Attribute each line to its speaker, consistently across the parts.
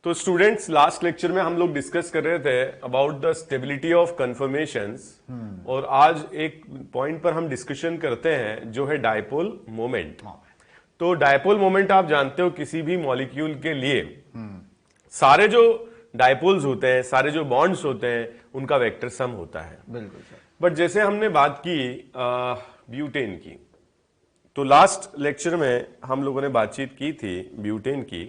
Speaker 1: तो students, last lecture में हम लोग डिस्कस कर रहे थे about the stability of conformations, और आज एक पॉइंट पर हम डिस्कशन करते हैं जो है डायपोल मोमेंट। तो डायपोल मोमेंट आप जानते हो किसी भी मॉलिक्यूल के लिए सारे जो डायपोल्स होते हैं, सारे जो बॉन्ड्स होते हैं, उनका वेक्टर सम होता है।
Speaker 2: बिल्कुल सर।
Speaker 1: बट जैसे हमने बात की ब्यूटेन की, तो लास्ट लेक्चर में हम लोगों ने बातचीत की थी ब्यूटेन की,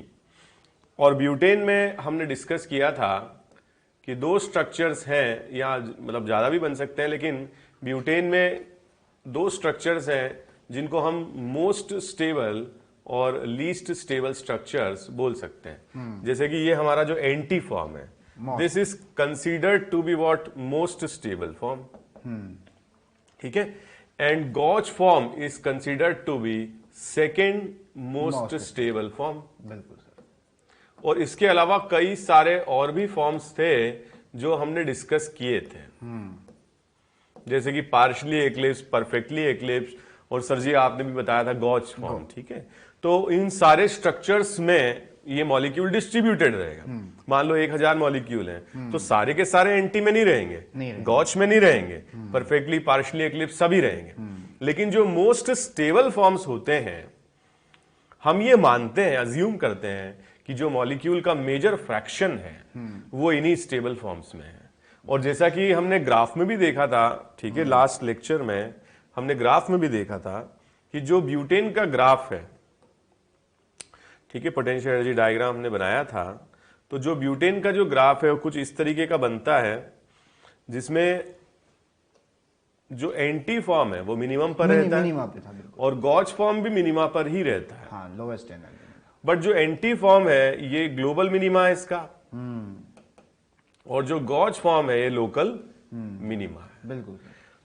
Speaker 1: और ब्यूटेन में हमने डिस्कस किया था कि दो स्ट्रक्चर्स हैं, या मतलब ज्यादा भी बन सकते हैं, लेकिन ब्यूटेन में दो स्ट्रक्चर्स हैं जिनको हम मोस्ट स्टेबल और लीस्ट स्टेबल स्ट्रक्चर्स बोल सकते हैं। जैसे कि ये हमारा जो एंटी फॉर्म है, this is considered to be what most stable form, ठीक है, and gauche form is considered to be second most stable form.
Speaker 2: बिल्कुल सर।
Speaker 1: और इसके अलावा कई सारे और भी फॉर्म्स थे जो हमने डिस्कस किए थे, जैसे कि पार्शली एक्लिप्स, परफेक्टली एक्लिप्स, और सर जी आपने भी बताया था गॉच फॉर्म, ठीक है। तो इन सारे स्ट्रक्चर्स में ये मॉलिक्यूल डिस्ट्रीब्यूटेड रहेगा। मान लो 1000 मॉलिक्यूल हैं, तो सारे के सारे एंटी में नहीं रहेंगे, गॉच में नहीं रहेंगे, परफेक्टली, पार्शली एक्लिप्स सभी रहेंगे। लेकिन जो मोस्ट स्टेबल फॉर्म्स होते हैं, हम ये मानते हैं, अज्यूम करते हैं कि जो मॉलिक्यूल का मेजर फ्रैक्शन है वो इन्हीं स्टेबल फॉर्म्स में है। और जैसा कि हमने ग्राफ में भी देखा था, ठीक है, लास्ट लेक्चर में हमने ग्राफ में भी देखा था कि जो ब्यूटेन का ग्राफ है, ठीक है, पोटेंशियल एनर्जी डायग्राम हमने बनाया था, तो जो ब्यूटेन का जो ग्राफ है वो कुछ इस तरीके का बनता है, जिसमें जो एंटी फॉर्म है वो मिनिमम पर रहता है, और गॉच फॉर्म भी मिनिमा पर ही रहता है,
Speaker 2: हाँ, लोवेस्ट एनर्जी।
Speaker 1: बट जो एंटी फॉर्म है ये ग्लोबल मिनिमा है इसका, और जो गॉच फॉर्म है ये लोकल मिनिमा है।
Speaker 2: बिल्कुल।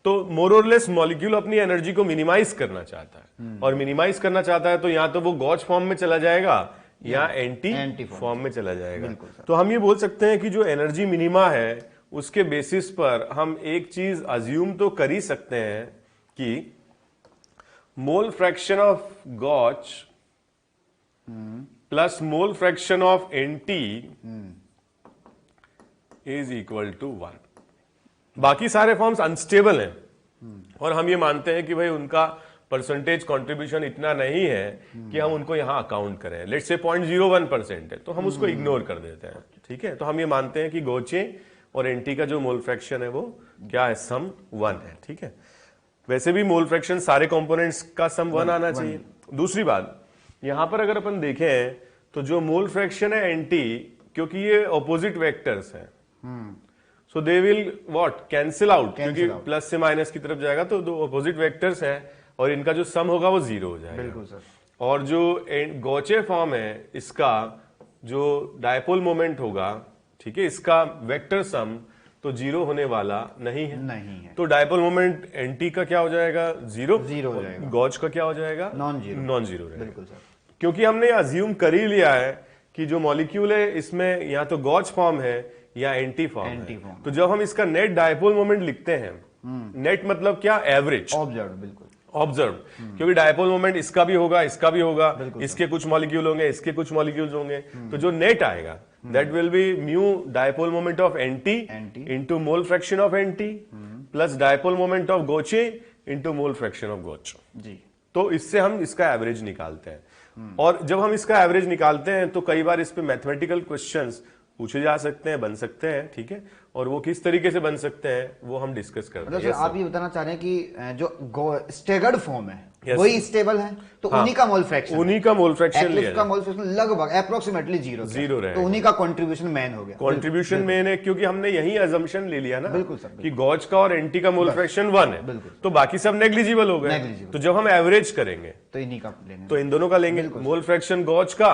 Speaker 1: तो मोर और लेस मॉलिक्यूल अपनी एनर्जी को मिनिमाइज करना चाहता है, और मिनिमाइज करना चाहता है तो या तो वो गॉच फॉर्म में चला जाएगा या एंटी फॉर्म में चला जाएगा। तो हम ये बोल सकते हैं कि जो एनर्जी मिनिमा है उसके बेसिस पर हम एक चीज अज्यूम तो कर ही सकते हैं कि mole fraction of gauche plus mole fraction of anti is equal to 1। बाकी सारे फॉर्म्स अनस्टेबल हैं, और हम ये मानते हैं कि भाई उनका परसेंटेज कंट्रीब्यूशन इतना नहीं है कि हम उनको यहां अकाउंट करें। लेट्स से 0.01% है, तो हम उसको इग्नोर कर देते हैं, ठीक है। तो हम ये मानते हैं कि गोचे और एंटी का जो मोल फ्रैक्शन है वो क्या है, सम 1 है, ठीक है। वैसे भी मोल फ्रैक्शन सारे कंपोनेंट्स का सम 1 आना चाहिए। दूसरी बात, यहां पर अगर अपन देखें तो जो मोल फ्रैक्शन है एंटी, क्योंकि ये ऑपोजिट वेक्टर्स हैं, so they will what cancel out, क्योंकि प्लस से माइनस की तरफ जाएगा तो दो ऑपोजिट वेक्टर्स हैं, और इनका जो सम होगा वो 0 हो जाएगा।
Speaker 2: बिल्कुल सर।
Speaker 1: और जो गॉचे फॉर्म है इसका जो डायपोल मोमेंट होगा, ठीक है, इसका वेक्टर सम तो 0 होने वाला नहीं है। तो डायपोल मोमेंट एंटी का क्या हो जाएगा, 0
Speaker 2: हो जाएगा।
Speaker 1: गॉच का क्या हो जाएगा, नॉन जीरो।
Speaker 2: बिल्कुल सर।
Speaker 1: क्योंकि हमने अज्यूम कर ही लिया है कि जो मॉलिक्यूल है इसमें या तो गॉच फॉर्म है या एंटी फॉर्म है। तो जब हम इसका नेट डायपोल मोमेंट लिखते हैं, नेट मतलब क्या, एवरेज, ऑब्जर्व, क्योंकि डायपोल मोमेंट इसका भी होगा, इसका भी होगा, इसके कुछ मॉलिक्यूल होंगे, इसके कुछ मॉलिक्यूल्स होंगे, तो जो नेट आएगा that will be mu dipole moment of anti into mole fraction of anti plus dipole moment of gauche into mole fraction of gauche जी। तो इससे हम इसका एवरेज निकालते हैं, और जब हम इसका एवरेज निकालते हैं तो कई बार इस पे मैथमेटिकल क्वेश्चंस पूछे जा सकते हैं, बन सकते हैं, ठीक है, और वो किस तरीके से बन सकते हैं वो हम डिस्कस करते हैं।
Speaker 2: आप ये बताना चाह रहे हैं कि जो स्टेगर्ड फॉर्म है वही स्टेबल है, तो उन्हीं का मोल फ्रैक्शन का मोल फ्रैक्शन लगभग अप्रोक्सीमेटली 0 है, तो उन्हीं का कंट्रीब्यूशन मेन हो गया।
Speaker 1: कंट्रीब्यूशन मेन है क्योंकि हमने यही अजम्पशन ले लिया ना, बिल्कुल सर, कि गॉच का और एंटी का मोल फ्रैक्शन 1 है, तो बाकी सब नेग्लिजिबल हो गए। तो जब हम एवरेज करेंगे तो इन्हीं का लेंगे, तो इन दोनों का लेंगे, मोल फ्रैक्शन गॉच का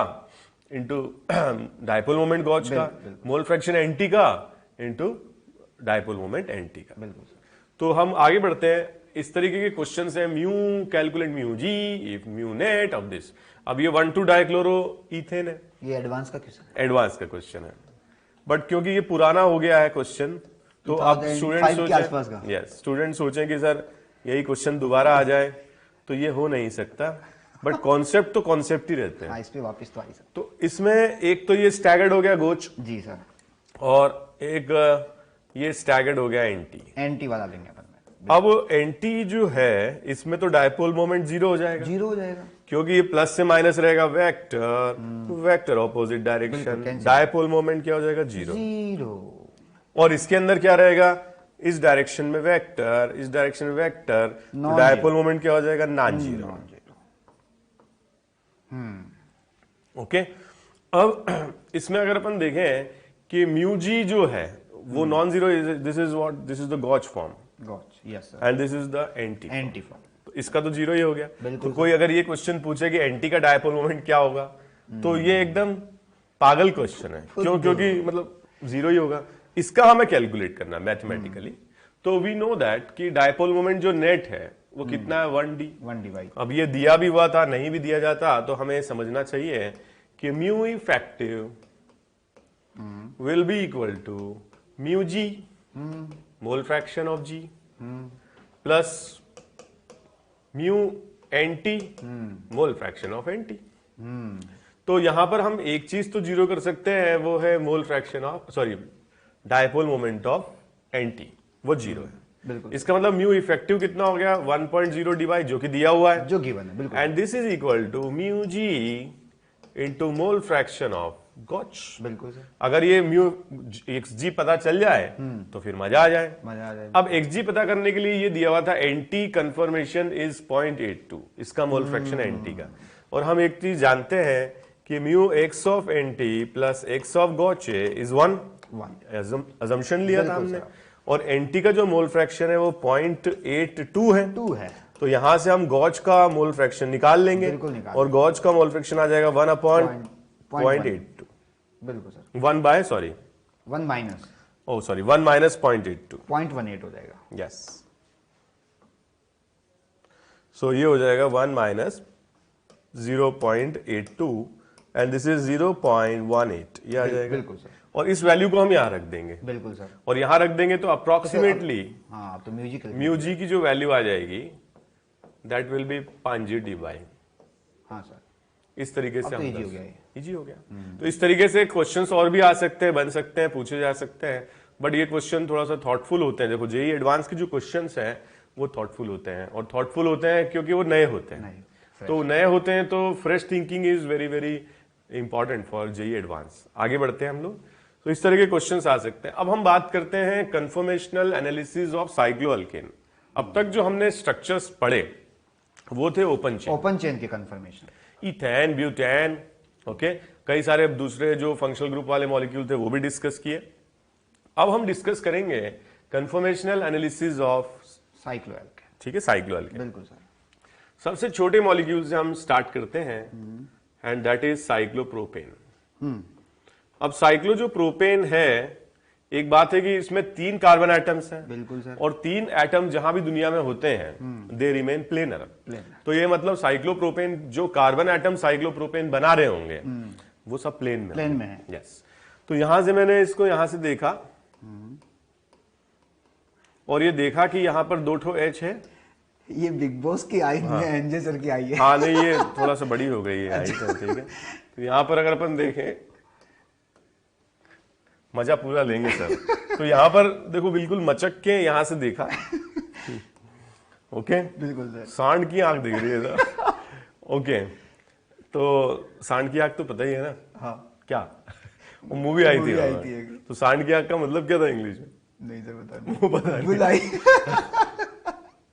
Speaker 1: इंटू डायपोल मोमेंट गॉच का, मोल फ्रैक्शन एंटी का इंटू डायपोल मोमेंट एंटी का। बिल्कुल। तो हम आगे बढ़ते हैं, इस तरीके के क्वेश्चन है, mu calculate mu G if mu net of this. अब ये 1,2 डाइक्लोरो इथेन है, ये एडवांस का क्वेश्चन है, बट क्योंकि ये पुराना हो गया है क्वेश्चन, तो अब स्टूडेंट सोचें कि सर यही क्वेश्चन दोबारा आ जाए, तो ये हो नहीं सकता, बट कॉन्सेप्ट तो कॉन्सेप्ट ही रहते हैं।
Speaker 2: इस पे वापस तो आई सर।
Speaker 1: तो इसमें एक तो ये स्टैगर्ड हो गया गोच
Speaker 2: जी सर,
Speaker 1: और एक ये स्टैगर्ड हो गया एंटी।
Speaker 2: एंटी वाला लेंगे अपन।
Speaker 1: अब एंटी जो है इसमें तो डायपोल मोमेंट 0 हो जाएगा।
Speaker 2: 0 हो जाएगा
Speaker 1: क्योंकि ये प्लस से माइनस रहेगा, vector vector opposite direction, dipole moment क्या हो जाएगा 0। और इसके अंदर क्या रहेगा, इस डायरेक्शन में वेक्टर, इस डायरेक्शन में वेक्टर, तो डायपोल मोमेंट क्या हो जाएगा नॉन जीरो। ओके, अब इसमें अगर अपन देखें कि म्यू जी जो है वो non zero, this is what, this is the gauche form,
Speaker 2: gauche, yes sir,
Speaker 1: and this is the anti
Speaker 2: form.
Speaker 1: तो इसका तो 0 ही हो गया। तो कोई अगर ये क्वेश्चन पूछे कि एंटी का डायपोल मोमेंट क्या होगा, तो ये एकदम पागल क्वेश्चन है। क्यों? क्योंकि मतलब 0 ही होगा। इसका हमें कैलकुलेट करना मैथमेटिकली। तो वी नो दैट कि डायपोल मोमेंट जो नेट है वो कितना है, 1d। अब ये दिया भी हुआ था, नहीं भी दिया जाता तो हमें समझना चाहिए कि mu effective will be equal to mu G mole fraction of G plus mu anti mole fraction of anti. तो यहां पर हम एक चीज तो 0 कर सकते हैं, वो है मोल fraction of, sorry, dipole moment of anti, वो 0 है।
Speaker 2: बिल्कुल।
Speaker 1: इसका मतलब म्यू इफेक्टिव कितना हो गया, 1.0 डिवाइड, जो कि दिया हुआ है,
Speaker 2: जो गिवन है, बिल्कुल।
Speaker 1: And this is equal to mu g into mole fraction of gauche.
Speaker 2: बिल्कुल सर।
Speaker 1: अगर ये म्यू एक्स जी पता चल जाए तो फिर मजा आ जाए। अब एक्स जी पता करने के लिए ये दिया हुआ था एंटी कंफर्मेशन इज 0.82, इसका मोल फ्रैक्शन है एंटी का। और हम एक चीज जानते हैं कि mu x of anti plus x of गॉचे is 1, assumption लिया था हमने। और एंटी का जो मोल फ्रैक्शन है वो 0.82 है। तो यहां से हम गॉच का मोल फ्रैक्शन निकाल लेंगे, और गॉच का मोल फ्रैक्शन आ जाएगा 1/0.82।
Speaker 2: बिल्कुल सर।
Speaker 1: 1 माइनस 0.82,
Speaker 2: 0.18 हो जाएगा।
Speaker 1: यस। सो ये हो जाएगा 1 माइनस 0.82 एंड दिस इज 0.18, ये आ जाएगा।
Speaker 2: बिल्कुल सर।
Speaker 1: और इस वैल्यू को हम यहां रख देंगे।
Speaker 2: बिल्कुल सर।
Speaker 1: और यहां रख देंगे तो अप्रोक्सीमेटली
Speaker 2: तो
Speaker 1: म्यू जी की जो वैल्यू आ जाएगी that will B 5g dy।
Speaker 2: हाँ सर,
Speaker 1: इस तरीके से
Speaker 2: हम
Speaker 1: इजी हो गया। तो इस तरीके से क्वेश्चंस और भी आ सकते हैं, बन सकते हैं, पूछे जा सकते हैं, बट ये क्वेश्चन थोड़ा सा थॉटफुल होते हैं। देखो जेईई एडवांस के जो क्वेश्चंस हैं वो थॉटफुल होते हैं, और थॉटफुल होते हैं क्योंकि वो नए होते हैं। तो नए होते हैं तो fresh thinking is very very important for JEE advance. आगे बढ़ते हैं हम लोग। तो इस तरह के क्वेश्चंस आ सकते हैं। अब हम बात करते हैं कन्फर्मेशनल एनालिसिस ऑफ साइक्लोअल्केन। अब तक जो हमने स्ट्रक्चर्स पढ़े वो थे ओपन
Speaker 2: चेन के कन्फर्मेशन,
Speaker 1: इथेन, ब्यूटेन, ओके, कई सारे दूसरे जो फंक्शनल ग्रुप वाले मॉलिक्यूल थे वो भी डिस्कस किए। अब हम डिस्कस करेंगे कन्फर्मेशनल एनालिसिस ऑफ
Speaker 2: साइक्लोअल्केन।
Speaker 1: ठीक है, साइक्लोअल्केन।
Speaker 2: बिल्कुल सर।
Speaker 1: सबसे छोटे मॉलिक्यूल से हम स्टार्ट करते हैं, एंड दैट इज साइक्लोप्रोपेन। अब साइक्लो जो प्रोपेन है, एक बात है कि इसमें 3 कार्बन एटम्स हैं।
Speaker 2: बिल्कुल सर।
Speaker 1: और 3 एटम जहां भी दुनिया में होते हैं दे रिमेन प्लेनर। तो ये मतलब साइक्लोप्रोपेन, जो कार्बन एटम साइक्लोप्रोपेन बना रहे होंगे वो सब प्लेन में है। यस। तो यहां से मैंने इसको यहां से देखा, और ये देखा कि यहां पर 2 ठो H है।
Speaker 2: ये बिग बॉस की आई है, एनजे सर की आई है।
Speaker 1: हाँ, नहीं, ये थोड़ा सा बड़ी हो गई है आई, तो ठीक है। तो यहां पर अगर अपन देखें, मजा पूरा लेंगे सर। तो यहां पर देखो, बिल्कुल मचक के यहां से देखा, ओके,
Speaker 2: बिल्कुल सर।
Speaker 1: सांड की आंख दिख रही है सर। ओके, तो सांड की आंख तो पता ही है ना।
Speaker 2: हाँ।
Speaker 1: क्या वो मूवी आई थी तो सांड की आंख का मतलब क्या था इंग्लिश में?
Speaker 2: नहीं सर, पता नहीं।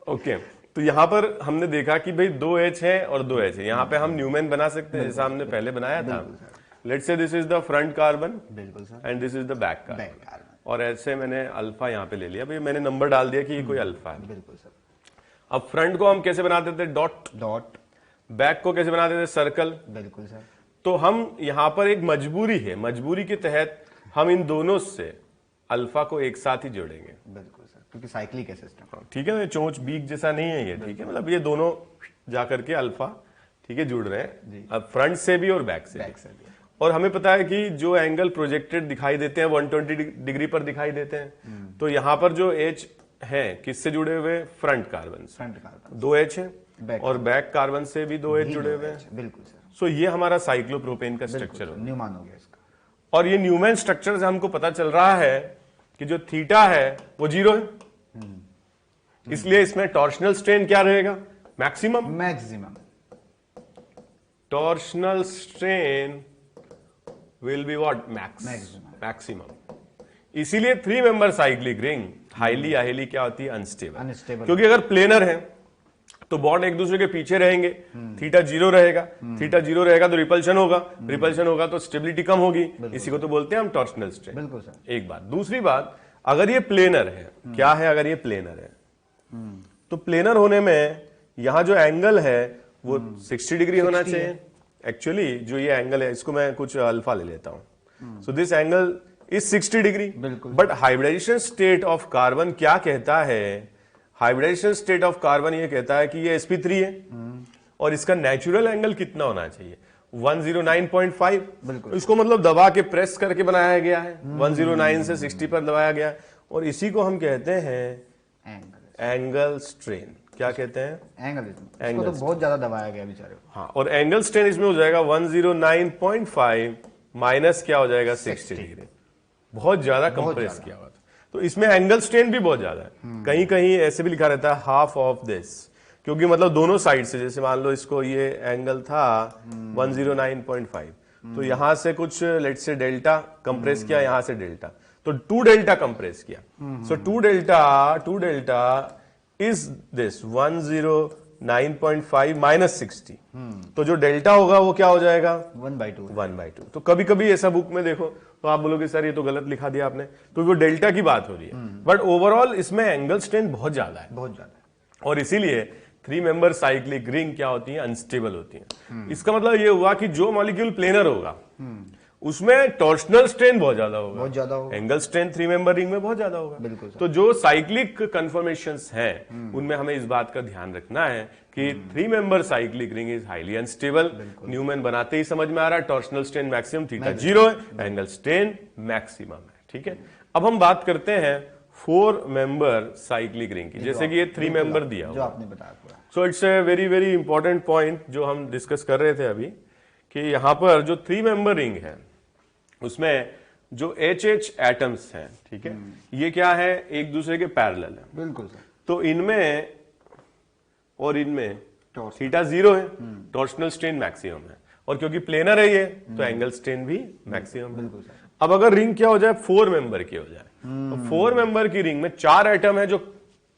Speaker 1: ओके, तो यहां पर हमने देखा कि भाई 2 H है और 2 H है। यहां पे हम न्यूमेन बना सकते हैं जैसा हमने पहले बनाया था। Let's say this is the front carbon,
Speaker 2: बिल्कुल sir,
Speaker 1: and this is the back carbon. और ऐसे मैंने अल्फा यहाँ पे ले लिया, भाई मैंने नंबर डाल दिया कि ये कोई अल्फा है।
Speaker 2: बिल्कुल सर।
Speaker 1: अब फ्रंट को हम कैसे बनाते थे? डॉट। बैक को कैसे बनाते थे? सर्कल।
Speaker 2: बिल्कुल सर।
Speaker 1: तो हम यहाँ पर एक मजबूरी है, मजबूरी के तहत हम इन दोनों से अल्फा को एक साथ ही जोड़ेंगे।
Speaker 2: बिल्कुल सर, क्योंकि साइक्लिक है सिस्टम।
Speaker 1: ठीक है, चोंच बीक जैसा नहीं है ये, ठीक है, मतलब ये दोनों जाकर के अल्फा, ठीक है, जुड़ रहे हैं। अब फ्रंट से भी और बैक से भी। और हमें पता है कि जो एंगल प्रोजेक्टेड दिखाई देते हैं 120 डिग्री पर दिखाई देते हैं। तो यहां पर जो H है किससे जुड़े हुए? Front carbon.
Speaker 2: 2
Speaker 1: H है। और बैक कार्बन से भी 2 H जुड़े हुए हैं।
Speaker 2: बिल्कुल सर।
Speaker 1: सो ये हमारा साइक्लोप्रोपेन का स्ट्रक्चर हो,
Speaker 2: न्यूमैन हो गया इसका।
Speaker 1: और ये न्यूमैन स्ट्रक्चर से हमको पता चल रहा है कि जो थीटा है वो 0 है, इसलिए इसमें टॉर्शनल स्ट्रेन क्या रहेगा? Maximum. Torsional strain will be what? Maximum. इसीलिए 3 मेंबर साइक्लिक रिंग हाईली क्या होती है? अनस्टेबल। क्योंकि अगर प्लेनर है तो बॉन्ड एक दूसरे के पीछे रहेंगे, थीटा 0 रहेगा तो रिपल्शन होगा तो स्टेबिलिटी कम होगी, इसी को तो बोलते हैं हम टॉर्शनल स्ट्रेन।
Speaker 2: बिल्कुल सर।
Speaker 1: एक बात। दूसरी बात, अगर ये प्लेनर है, क्या है? अगर ये प्लेनर है तो प्लेनर होने में यहां जो एंगल है वो 60 डिग्री होना चाहिए। एक्चुअली जो ये एंगल है, इसको मैं कुछ अल्फा ले लेता हूं। So this angle is 60 degree. But hybridisation state of carbon क्या कहता है? हाइब्रिडाइजेशन स्टेट ऑफ कार्बन ये कहता है कि ये sp3 है और इसका नेचुरल एंगल कितना होना चाहिए? 109.5। बिल्कुल। इसको मतलब दबा के प्रेस करके बनाया गया है, 109 से 60 पर दबाया गया है, और इसी को हम कहते हैं एंगल स्ट्रेन। क्या कहते हैं? एंगल।
Speaker 2: इसको तो बहुत ज्यादा दबाया गया बेचारे को।
Speaker 1: हाँ, और एंगल स्ट्रेन इसमें हो जाएगा 109.5 माइनस क्या हो जाएगा? 60 डिग्री। बहुत ज्यादा कंप्रेस किया हुआ था, तो इसमें एंगल स्ट्रेन भी बहुत ज्यादा है। कहीं कहीं ऐसे भी लिखा रहता है हाफ ऑफ दिस, क्योंकि मतलब दोनों साइड से, जैसे मान लो इसको ये एंगल था 109.5, तो यहां से कुछ लेट्स से डेल्टा कंप्रेस किया, यहां से डेल्टा, तो 2 डेल्टा कंप्रेस किया। सो 2 डेल्टा इज दिस 109.5 माइनस 60। तो जो डेल्टा होगा वो क्या हो जाएगा? 1/2। तो कभी कभी ऐसा बुक में देखो तो आप बोलोगे सर ये तो गलत लिखा दिया आपने, तो वो डेल्टा की बात हो रही है, बट ओवरऑल इसमें एंगल स्ट्रेन बहुत ज्यादा है। और इसीलिए 3 मेंबर साइक्लिक रिंग क्या होती है? अनस्टेबल होती है। इसका मतलब ये हुआ कि जो मॉलिक्यूल प्लेनर होगा उसमें टॉर्शनल स्ट्रेन बहुत ज्यादा होगा, एंगल स्ट्रेन 3 मेंबर रिंग में बहुत ज्यादा होगा।
Speaker 2: बिल्कुल।
Speaker 1: तो जो साइक्लिक कन्फर्मेशंस हैं उनमें हमें इस बात का ध्यान रखना है कि 3 member cyclic ring is highly unstable. Newman बनाते ही समझ में आ रहा है टॉर्शनल स्ट्रेन मैक्सिमम, थीटा 0 है, एंगल स्ट्रेन मैक्सिमम है। ठीक है, अब हम बात करते हैं 4 मेंबर साइक्लिक रिंग की, जैसे कि ये 3 मेंबर दिया
Speaker 2: जो आपने बताया।
Speaker 1: So it's a very very important point जो हम डिस्कस कर रहे थे अभी, कि यहां पर जो 3 मेंबर रिंग है उसमें जो HH एटम्स हैं, ठीक है, ये क्या है? एक दूसरे के पैरेलल है।
Speaker 2: बिल्कुल सर।
Speaker 1: तो इनमें और इनमें थीटा 0 है, टॉर्शनल स्ट्रेन मैक्सिमम है, और क्योंकि प्लेनर है ये तो एंगल स्ट्रेन भी मैक्सिमम।
Speaker 2: बिल्कुल सर।
Speaker 1: अब अगर रिंग क्या हो जाए? 4 मेंबर की हो जाए, तो 4 मेंबर की रिंग में 4 एटम है जो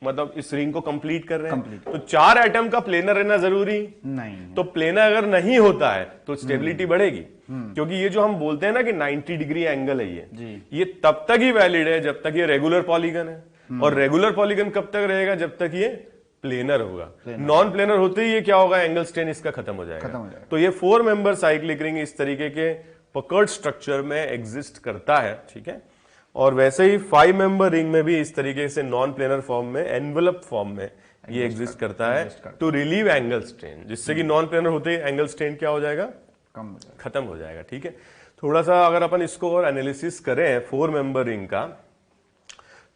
Speaker 1: मतलब इस रिंग को कंप्लीट कर रहे हैं, तो 4 एटम का प्लेनर रहना जरूरी
Speaker 2: नहीं।
Speaker 1: तो प्लेनर अगर नहीं होता है तो स्टेबिलिटी बढ़ेगी, क्योंकि ये जो हम बोलते हैं ना कि 90 डिग्री एंगल है ये तब तक ही वैलिड है जब तक ये रेगुलर पॉलीगन है, और रेगुलर पॉलीगन कब तक रहेगा? जब तक ये प्लेनर होगा। नॉन प्लेनर होते ही ये क्या होगा? एंगल स्ट्रेन इसका खत्म हो जाएगा। तो ये 4 मेंबर साइक्लिक रिंग इस तरीके के पकड़ स्ट्रक्चर में एग्जिस्ट करता है। ठीक है, और वैसे ही 5 मेंबर रिंग में भी इस तरीके से नॉन प्लेनर फॉर्म में, एनवेलप फॉर्म में ये एग्जिस्ट करता है टू रिलीव एंगल स्ट्रेन, जिससे कि नॉन प्लेनर होते ही एंगल स्ट्रेन क्या हो जाएगा? खत्म हो जाएगा। ठीक है, थोड़ा सा अगर अपन इसको और एनालिसिस करें 4 मेंबर रिंग का,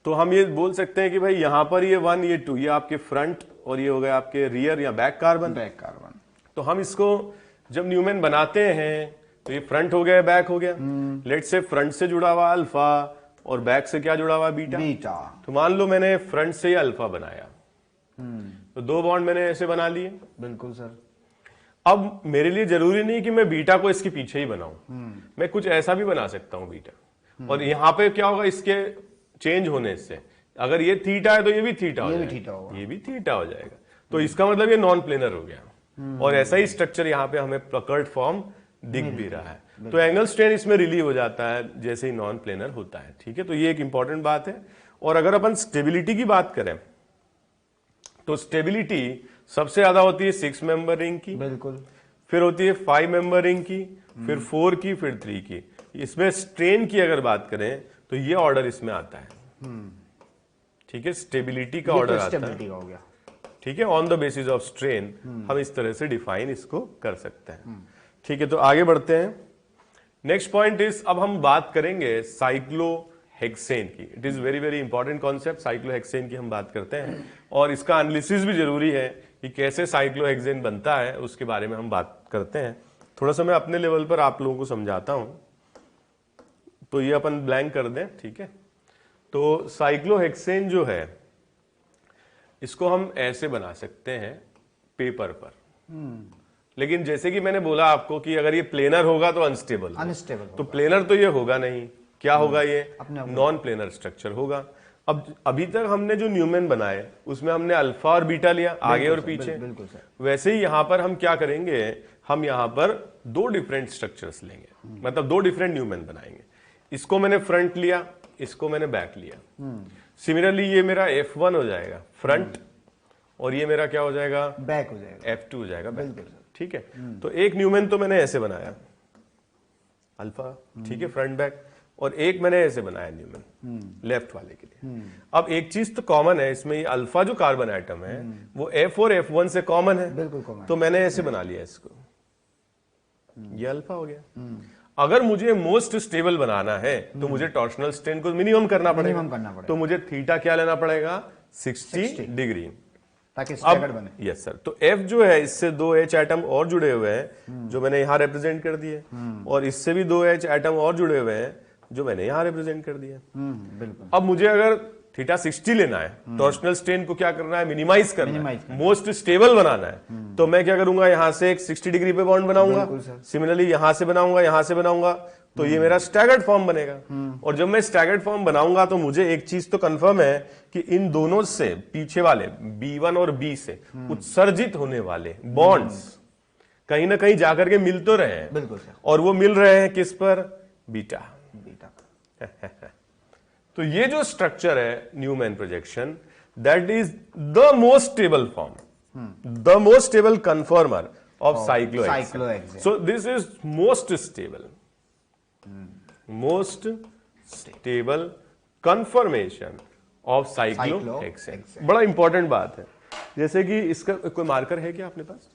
Speaker 1: तो हम ये बोल सकते हैं कि भाई यहां पर ये 1 ये 2 ये आपके फ्रंट, और ये हो गए आपके रियर या बैक कार्बन। तो हम इसको जब न्यूमैन बनाते हैं तो ये फ्रंट हो गया, बैक हो गया। लेट्स से फ्रंट से जुड़ा हुआ अल्फा और बैक से क्या जुड़ा हुआ? बीटा। तो मान लो मैंने फ्रंट से ही अल्फा बनाया, तो 2 बॉन्ड मैंने ऐसे बना लिए।
Speaker 2: बिल्कुल सर।
Speaker 1: अब मेरे लिए जरूरी नहीं कि मैं बीटा को इसके पीछे ही बनाऊं, मैं कुछ ऐसा भी बना सकता हूं बीटा, और यहां पे क्या होगा? इसके चेंज होने से अगर ये थीटा है तो ये भी थीटा हो जाएगा, ये भी थीटा हो जाएगा, तो इसका मतलब ये नॉन प्लेनर हो गया। और ऐसा ही स्ट्रक्चर यहां पे हमें प्लकर्ड फॉर्म दिख भी रहा है, तो एंगल स्ट्रेन इसमें रिलीव हो जाता है जैसे ही नॉन प्लेनर होता है। ठीक है, तो ये एक इंपॉर्टेंट बात है। और अगर अपन स्टेबिलिटी की बात करें तो स्टेबिलिटी सबसे ज्यादा होती है 6 मेंबर रिंग की,
Speaker 2: बिल्कुल,
Speaker 1: फिर होती है 5 मेंबर रिंग की, फिर 4 की, फिर 3 की। इसमें स्ट्रेन की अगर बात करें तो ये ऑर्डर इसमें आता है। ठीक है, स्टेबिलिटी का ऑर्डर आता है। ठीक है, on the basis of strain हम इस तरह से डिफाइन इसको कर सकते हैं। ठीक है, तो आगे बढ़ते हैं। नेक्स्ट पॉइंट इज, अब हम बात करेंगे साइक्लोहेक्सेन की। It is very very important concept. Cyclohexane की हम बात करते हैं और इसका एनालिसिस भी जरूरी है कि कैसे साइक्लोहेक्सेन बनता है उसके बारे में हम बात करते हैं। थोड़ा सा मैं अपने लेवल पर आप लोगों को समझाता हूं। तो ये अपन ब्लैंक कर दें, ठीक है। तो साइक्लोहेक्सेन जो है इसको हम ऐसे बना सकते हैं पेपर पर, लेकिन जैसे कि मैंने बोला आपको कि अगर ये प्लेनर होगा तो अनस्टेबल तो प्लेनर तो ये होगा नहीं, क्या होगा, ये नॉन प्लेनर स्ट्रक्चर होगा। अब अभी तक हमने जो न्यूमेन बनाए उसमें हमने अल्फा और बीटा लिया, आगे और पीछे। वैसे ही यहां पर हम क्या करेंगे, हम यहां पर दो डिफरेंट स्ट्रक्चर्स लेंगे, मतलब दो डिफरेंट न्यूमेन बनाएंगे। इसको मैंने फ्रंट लिया, इसको मैंने बैक लिया। सिमिलरली ये मेरा F1 हो जाएगा फ्रंट, और ये मेरा क्या हो जाएगा,
Speaker 2: बैक हो जाएगा,
Speaker 1: F2 हो जाएगा बैक। ठीक है। तो एक न्यूमेन तो मैंने ऐसे बनाया अल्फा, ठीक है, फ्रंट बैक, और एक मैंने ऐसे बनाया न्यूमेन लेफ्ट वाले के लिए। अब एक चीज तो कॉमन है इसमें, ये अल्फा जो कार्बन आइटम है वो F और F1 से कॉमन है,
Speaker 2: बिल्कुल कॉमन।
Speaker 1: तो मैंने ऐसे बना लिया इसको, ये अल्फा हो गया। अगर मुझे मोस्ट स्टेबल बनाना है तो मुझे टॉर्शनल स्ट्रेन को मिनिमम करना पड़ेगा, तो मुझे थीटा क्या लेना पड़ेगा, 60 डिग्री,
Speaker 2: ताकि स्टैगर्ड बने।
Speaker 1: Yes sir. तो F जो है इससे 2 H एटम और जुड़े हुए हैं जो मैंने यहां रिप्रेजेंट कर दिए, और इससे भी 2 H एटम और जुड़े हुए हैं जो मैंने यहां रिप्रेजेंट कर दिया।
Speaker 2: बिल्कुल।
Speaker 1: अब मुझे अगर थीटा 60 लेना है, टॉर्शनल स्ट्रेन को क्या करना है, मिनिमाइज करना है, मोस्ट स्टेबल बनाना है, तो मैं क्या करूंगा, यहां से एक 60 डिग्री पे बॉन्ड बनाऊंगा, सिमिलरली यहां से बनाऊंगा, यहां से बनाऊंगा, तो ये मेरा स्टैगर्ड फॉर्म बनेगा। और जब मैं स्टैगर्ड फॉर्म बनाऊंगा तो मुझे एक चीज तो कंफर्म है कि इन दोनों से पीछे वाले B1 और B से उत्सर्जित होने वाले बॉन्ड्स कहीं ना कहीं जाकर के मिल तो रहे हैं।
Speaker 2: बिल्कुल सर।
Speaker 1: और वो मिल रहे हैं किस पर, बीटा। तो ये जो स्ट्रक्चर है Newman projection, that is the most stable form, the most stable conformer of cyclohexane. So this is most stable, most stable conformation of cyclohexane. बड़ा इंपॉर्टेंट बात है। जैसे कि इसका कोई मार्कर है क्या अपने पास?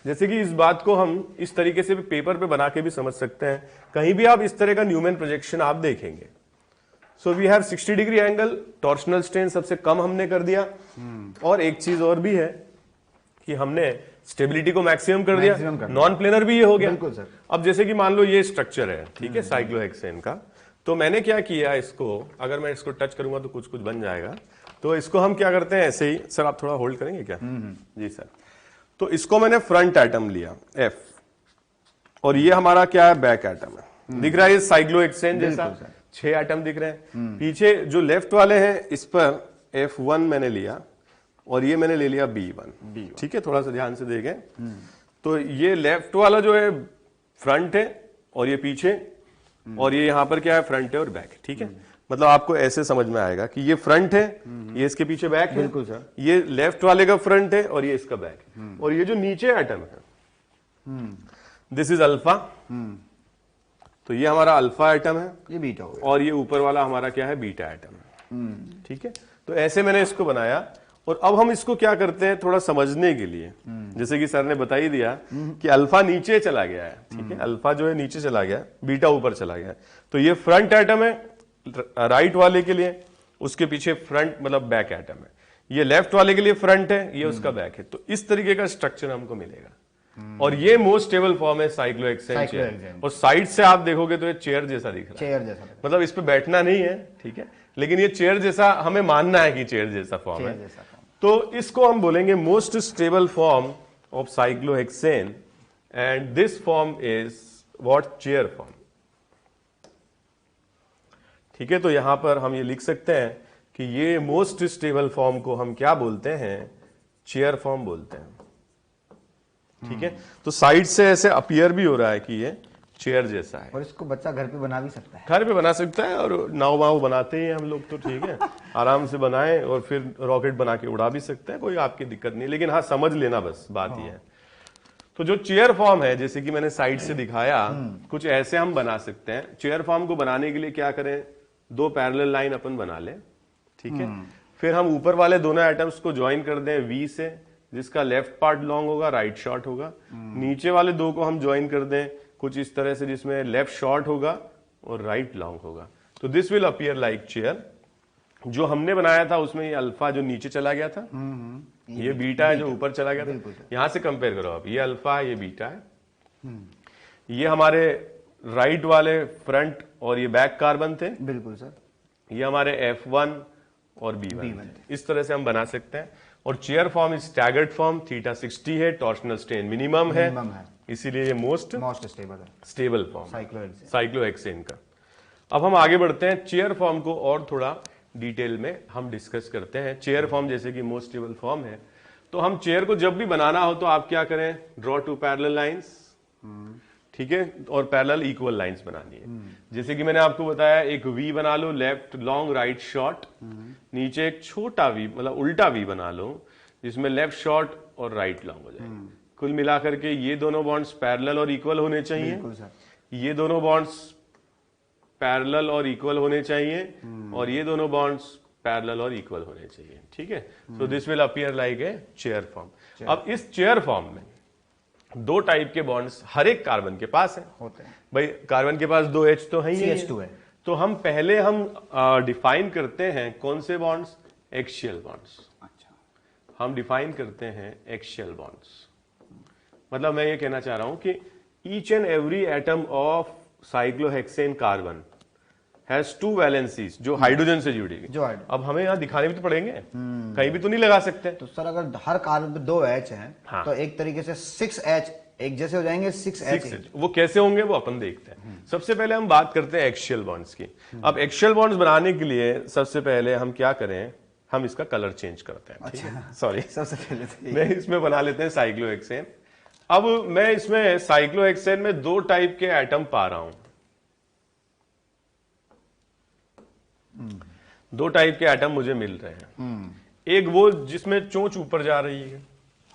Speaker 1: जैसे कि इस बात को हम इस तरीके से पेपर पे बना के भी समझ सकते हैं। कहीं भी आप इस तरह का न्यूमैन प्रोजेक्शन आप देखेंगे, so we have 60 degree angle, torsional strain सबसे कम हमने कर दिया, और एक चीज और भी है कि हमने स्टेबिलिटी को मैक्सिमम कर दिया, नॉन प्लेनर भी ये हो गया।
Speaker 2: बिल्कुल सर।
Speaker 1: अब जैसे कि मान लो ये स्ट्रक्चर है, ठीक है, साइक्लोहेक्सेन का, तो मैंने क्या किया, इसको अगर मैं इसको टच करूंगा तो कुछ कुछ बन जाएगा। तो इसको हम क्या करते हैं ऐसे ही, सर आप थोड़ा होल्ड करेंगे क्या? जी सर। तो इसको मैंने फ्रंट एटम लिया F, और ये हमारा क्या है, बैक एटम है। दिख रहा है ये साइक्लोहेक्सेन जैसा 6 एटम दिख रहे हैं। पीछे जो लेफ्ट वाले हैं इस पर F1 मैंने लिया, और ये मैंने ले लिया B1। ठीक है, थोड़ा सा ध्यान से देखें। तो ये लेफ्ट वाला जो है फ्रंट है, और ये पीछे, और ये यहां पर क्या है, फ्रंट है और बैक है। ठीक है, मतलब आपको ऐसे समझ में आएगा कि ये फ्रंट है, ये इसके पीछे बैक है।
Speaker 2: बिल्कुल सर।
Speaker 1: ये लेफ्ट वाले का फ्रंट है और ये इसका बैक है। और ये जो नीचे एटम है, दिस इज अल्फा, तो ये हमारा अल्फा एटम है,
Speaker 2: ये बीटा हो गया,
Speaker 1: और ये ऊपर वाला हमारा क्या है, बीटा एटम है। ठीक है, तो ऐसे मैंने इसको बनाया। और अब हम इसको क्या करते हैं थोड़ा समझने के लिए, जैसे कि सर ने बता ही दिया कि अल्फा नीचे चला गया है, ठीक है, अल्फा जो है नीचे चला गया, बीटा ऊपर चला गया। तो ये फ्रंट एटम है राइट वाले के लिए, उसके पीछे फ्रंट मतलब बैक एटम है, ये लेफ्ट वाले के लिए फ्रंट है, ये उसका बैक है। तो इस तरीके का स्ट्रक्चर हमको मिलेगा, और ये मोस्ट स्टेबल फॉर्म है साइक्लोहेक्सेन चेयर। और साइड से आप देखोगे तो ये चेयर जैसा दिख रहा है,
Speaker 2: चेयर जैसा,
Speaker 1: मतलब इस पे बैठना नहीं है, ठीक है, लेकिन ये चेयर जैसा हमें मानना है कि चेयर जैसा फॉर्म है। तो इसको हम बोलेंगे most stable form of cyclohexane, and this form is what, chair form. ठीक है, तो यहां पर हम ये लिख सकते हैं कि ये मोस्ट स्टेबल फॉर्म को हम क्या बोलते हैं, चेयर फॉर्म बोलते हैं। ठीक है, तो साइड से ऐसे अपीयर भी हो रहा है कि ये चेयर जैसा है,
Speaker 2: और इसको बच्चा घर पे बना भी सकता है,
Speaker 1: घर पे बना सकता है, और नाव वाव बनाते ही हम लोग तो, ठीक है, आराम से बनाएं, और फिर रॉकेट बना के उड़ा भी सकते हैं, कोई आपकी दिक्कत नहीं, लेकिन हाँ समझ लेना बस बात ये है। तो जो चेयर फॉर्म है, जैसे कि मैंने साइड से दिखाया, कुछ ऐसे हम बना सकते हैं। चेयर फॉर्म को बनाने के लिए क्या करें, 2 पैरेलल लाइन अपन बना लें, ठीक है, फिर हम ऊपर वाले दोनों एटम्स को ज्वाइन कर दें V से, जिसका लेफ्ट पार्ट लॉन्ग होगा, राइट शॉर्ट होगा। नीचे वाले 2 को हम ज्वाइन कर दें कुछ इस तरह से, जिसमें लेफ्ट शॉर्ट होगा और राइट लॉन्ग होगा। तो this will appear like chair. जो हमने बनाया था उसमें ये अल्फा जो नीचे चला गया था, ये बीटा है जो ऊपर चला गया था। यहां से कंपेयर करो आप, ये अल्फा है, ये बीटा है। ये हमारे राइट वाले फ्रंट और ये बैक कार्बन थे।
Speaker 2: बिल्कुल सर।
Speaker 1: ये हमारे F1 और B1 इस तरह से हम बना सकते हैं। और chair form is staggered form, theta 60 है, टॉर्शनल स्ट्रेन मिनिमम है, इसीलिए ये मोस्ट स्टेबल फॉर्म साइक्लोहेक्सेन का। अब हम आगे बढ़ते हैं, चेयर फॉर्म को और थोड़ा डिटेल में हम डिस्कस करते हैं। चेयर फॉर्म जैसे कि मोस्ट स्टेबल फॉर्म है, तो हम चेयर को जब भी बनाना हो तो आप क्या करें, ड्रॉ टू पैरेलल लाइंस, ठीक है, और पैरेलल इक्वल लाइंस बनानी है। जैसे कि मैंने आपको बताया, एक वी बना लो, लेफ्ट लॉन्ग राइट शॉर्ट, नीचे एक छोटा वी मतलब उल्टा वी बना लो जिसमें लेफ्ट शॉर्ट और राइट लॉन्ग हो जाए। कुल मिलाकर के ये दोनों बॉन्ड्स पैरेलल और इक्वल होने चाहिए, ये दोनों बॉन्ड्स पैरेलल और इक्वल होने चाहिए, और ये दोनों बॉन्ड्स पैरेलल और इक्वल होने चाहिए, ठीक है। So this will appear like a chair form. अब इस चेयर फॉर्म में दो टाइप के बॉन्ड्स हर एक कार्बन के पास है, होते हैं। भाई कार्बन के पास 2 H तो है ही है, तो हम पहले हम डिफाइन करते हैं कौन से बॉन्ड्स, एक्सियल बॉन्ड्स। अच्छा, हम डिफाइन करते हैं एक्सियल बॉन्ड्स। मतलब मैं ये कहना चाह रहा हूं कि each and every atom of cyclohexane carbon has 2 valencies जो हाइड्रोजन से जुड़ी है। अब हमें यहाँ दिखाने भी तो पड़ेंगे, कहीं भी तो नहीं लगा सकते।
Speaker 2: तो सर अगर हर कार्बन पे 2 H हैं, हाँ, तो एक तरीके से 6 H एक जैसे हो जाएंगे, 6 H।
Speaker 1: वो कैसे होंगे वो अपन देखते हैं। सबसे पहले हम बात करते हैं एक्सियल बॉन्ड्स की। अब एक्सियल बॉन्ड्स बनाने के लिए सबसे पहले हम क्या करें, हम इसका कलर चेंज करते हैं। अच्छा, सॉरी, सबसे पहले मैं इसमें बना लेते हैं साइक्लोहेक्सेन। अब मैं इसमें साइक्लोहेक्सेन में 2 टाइप के एटम पा रहा हूं, 2 टाइप के एटम मुझे मिल रहे हैं। एक वो जिसमें चोंच ऊपर जा रही है,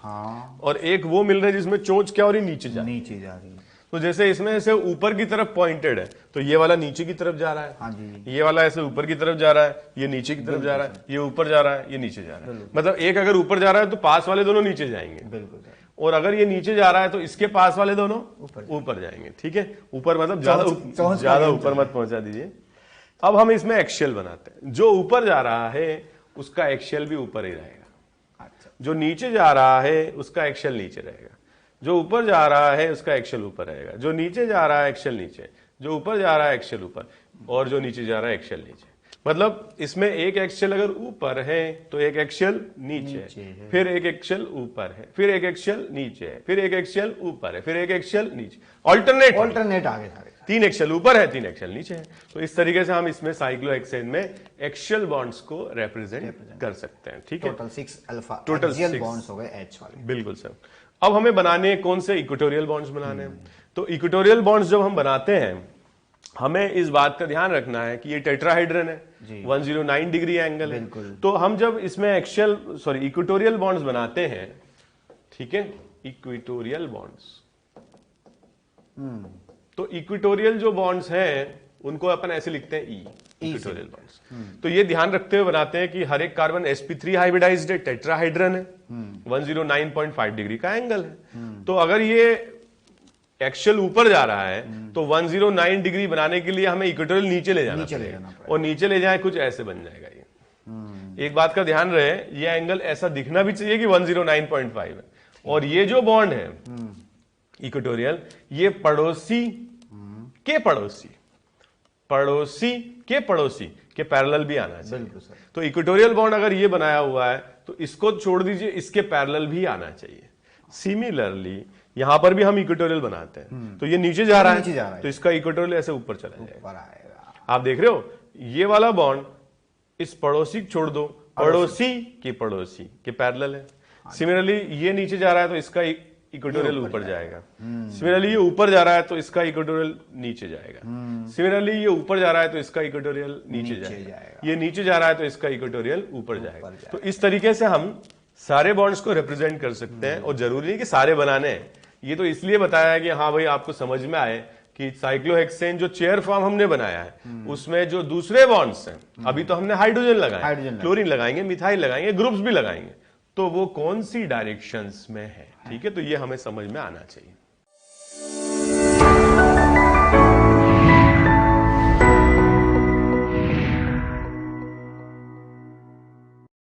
Speaker 1: हाँ, और एक वो मिल रहा है जिसमें चोंच क्या हो रही, नीचे जा रही है। तो जैसे इसमें ऐसे ऊपर की तरफ पॉइंटेड है, तो ये वाला नीचे की तरफ जा रहा है। हाँ जी। ये वाला ऐसे ऊपर की तरफ जा रहा है, ये नीचे की तरफ जा रहा है, ये ऊपर जा रहा है, ये नीचे जा रहा है। मतलब एक अगर ऊपर जा रहा है तो पास वाले दोनों नीचे जाएंगे, बिल्कुल। और अगर ये नीचे जा रहा है तो इसके पास वाले दोनों ऊपर जाएंगे, ठीक है। ऊपर मतलब ज्यादा ऊपर मत पहुंचा दीजिए। अब हम इसमें एक्सियल बनाते हैं। जो ऊपर जा रहा है उसका एक्सियल भी ऊपर ही रहेगा, जो नीचे जा रहा है उसका एक्सियल नीचे रहेगा। जो ऊपर जा रहा है उसका एक्सियल ऊपर रहेगा, जो नीचे जा रहा है एक्सियल नीचे, जो ऊपर जा रहा है एक्सियल ऊपर, और जो नीचे जा रहा है एक्सियल नीचे। मतलब इसमें एक एक्सियल अगर ऊपर है तो एक एक्सियल नीचे है, फिर एक एक्सियल ऊपर है, फिर एक एक्सियल नीचे है, फिर एक एक्सियल ऊपर है, फिर एक एक्सियल नीचे, ऑल्टरनेट आगे 3 एक्सियल ऊपर है, 3 एक्सियल नीचे है। तो इस तरीके से हम इसमें साइक्लोहेक्सेन में एक्सियल बॉन्ड्स को रिप्रेजेंट कर सकते हैं, ठीक है।
Speaker 2: टोटल 6 अल्फा एक्सियल बॉन्ड्स हो गए H वाले।
Speaker 1: बिल्कुल सर। अब हमें बनाने कौन से, इक्वेटोरियल बॉन्ड्स बनाने हैं। तो इक्वेटोरियल बॉन्ड्स जब हम बनाते हैं हमें इस बात का ध्यान रखना है कि ये टेट्राहाइड्रन है, 109 डिग्री एंगल है। तो हम जब इसमें इक्वेटोरियल बॉन्ड्स बनाते हैं, ठीक है, इक्वेटोरियल बॉन्ड्स, तो इक्वेटोरियल जो बॉन्ड्स हैं उनको अपन ऐसे लिखते हैं इक्वेटोरियल बॉन्ड्स। तो ये ध्यान रखते हुए बनाते हैं कि हर एक कार्बन sp3 हाइब्रिडाइज्ड है, टेट्राहाइड्रन है, 109.5 डिग्री का एंगल है। तो अगर ये एक्सियल ऊपर जा रहा है तो 109 डिग्री बनाने के लिए हमें इक्वेटोरियल नीचे ले जाना पड़ेगा, और नीचे ले जाए कुछ ऐसे बन जाएगा ये। एक बात का ध्यान रहे, ये एंगल ऐसा दिखना भी चाहिए कि 109.5 है। और ये जो बॉन्ड है इक्वेटोरियल, ये पड़ोसी के पड़ोसी के पैरेलल भी आना चाहिए। तो इक्वेटोरियल बॉन्ड अगर ये बनाया हुआ है तो इसको छोड़ दीजिए, इसके पैरेलल भी आना चाहिए। सिमिलरली यहां पर भी हम इक्वेटोरियल बनाते हैं, तो ये नीचे जा रहा है तो इसका इक्वेटोरियल ऐसे ऊपर चला जाएगा। आप देख रहे हो, ये वाला बॉन्ड इस पड़ोसी छोड़ दो, पड़ोसी के पैरेलल है। सिमिलरली ये नीचे जा रहा है तो इसका इक्वेटोरियल ऊपर जाएगा। सिमिलरली ये ऊपर जा रहा है तो इसका इक्वेटोरियल नीचे जाएगा। सिमिलरली ये ऊपर जा रहा है तो इसका इक्वेटोरियल नीचे जाएगा। ये नीचे जा रहा है तो इसका इक्वेटोरियल ऊपर जाएगा। तो इस तरीके से हम सारे बॉन्ड्स को रिप्रेजेंट कर सकते हैं, और जरूरी नहीं कि सारे बनाने हैं। ये तो इसलिए बताया है कि हाँ भाई आपको समझ में आए कि साइक्लोहेक्सेन जो चेयर फॉर्म हमने बनाया है उसमें जो दूसरे बॉन्ड्स हैं, अभी तो हमने हाइड्रोजन लगाए, क्लोरीन लगाएंगे, मिथाइल लगाएंगे, ग्रुप्स भी लगाएंगे, तो वो कौन सी डायरेक्शंस में है, ठीक है। तो ये हमें समझ में आना चाहिए।